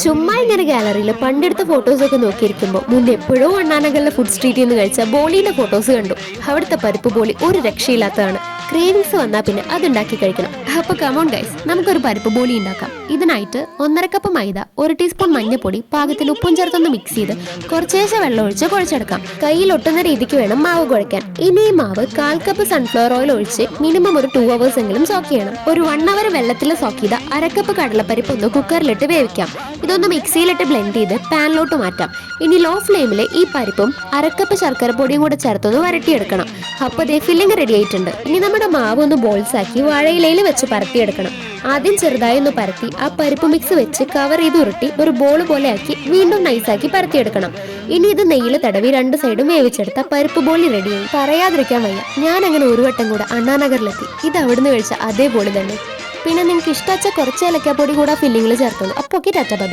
ചുമ്മാ ഇങ്ങനെ ഗാലറിയിൽ പണ്ടെടുത്ത ഫോട്ടോസൊക്കെ നോക്കിയിരിക്കുമ്പോൾ മുന്നേ എപ്പോഴോ അണ്ണാനഗറിലെ ഫുഡ് സ്ട്രീറ്റിൽ നിന്ന് കഴിച്ച ബോളിയുടെ ഫോട്ടോസ് കണ്ടു. അവിടുത്തെ പരിപ്പ് ബോളി ഒരു രക്ഷയില്ലാത്തതാണ്. ക്രേവിങ്സ് വന്നാൽ പിന്നെ അതുണ്ടാക്കി കഴിക്കണം. അപ്പൊ കമോൺ ഗൈസ്, നമുക്കൊരു പരിപ്പ് ബോളി ഉണ്ടാക്കാം. ഇതിനായിട്ട് 1.5 കപ്പ് മൈദ, 1 ടീസ്പൂൺ മഞ്ഞൾപ്പൊടി, പാകത്തിന് ഉപ്പും ചേർത്തൊന്ന് മിക്സ് ചെയ്ത് കുറച്ചേശ്ശെ വെള്ളം ഒഴിച്ച് കുഴച്ചെടുക്കാം. കയ്യിൽ ഒട്ടുന്ന രീതിക്ക് വേണം മാവ് കുഴയ്ക്കാൻ. ഇനി ഈ മാവ് 1/4 കപ്പ് സൺഫ്ലവർ ഓയിൽ ഒഴിച്ച് മിനിമം ഒരു 2 hours എങ്കിലും സോക്ക് ചെയ്യണം. ഒരു 1 hour വെള്ളത്തിൽ സോക്ക് ചെയ്ത 1/2 കപ്പ് കടലപ്പരിപ്പ് ഒന്ന് കുക്കറിലിട്ട് വേവിക്കാം. ഇതൊന്ന് മിക്സിയിലിട്ട് ബ്ലെൻഡ് ചെയ്ത് പാനിലോട്ട് മാറ്റാം. ഇനി ലോ ഫ്ലെയിമിൽ ഈ പരിപ്പും 1/2 കപ്പ് ശർക്കര പൊടിയും കൂടെ ചേർത്തൊന്ന് വരട്ടിയെടുക്കണം. അപ്പോൾ ദേ ഫില്ലിംഗ് റെഡി ആയിട്ടുണ്ട്. ഇനി നമ്മുടെ മാവ് ഒന്ന് ബോൾസ് ആക്കി വാഴയിലയിൽ വെച്ച് പരത്തിയെടുക്കണം. ആദ്യം ചെറുതായി ഒന്ന് പരത്തി ആ പരിപ്പ് മിക്സ് വെച്ച് കവർ ചെയ്ത് ഉരുട്ടി ഒരു ബോൾ പോലെ ആക്കി വീണ്ടും നൈസാക്കി പരത്തിയെടുക്കണം. ഇനി ഇത് നെയ്യിൽ തടവി 2 സൈഡും വേവിച്ചെടുത്ത പരിപ്പ് ബോളി റെഡിയായി. പറയാതിരിക്കാൻ വയ്യ, ഞാൻ അങ്ങനെ ഒരു വട്ടം കൂടെ അണ്ണാനഗറിലെത്തി. ഇത് അവിടുന്ന് കഴിച്ച അതേ ബോളി തന്നെ. പിന്നെ നിങ്ങൾക്ക് ഇഷ്ടച്ച കുറച്ച് ഏലക്കാപ്പൊടി കൂടെ ഫില്ലിങ്ങിൽ ചേർത്തോളൂ. അപ്പോൾ ഓക്കെ, ടാറ്റ ബൈ.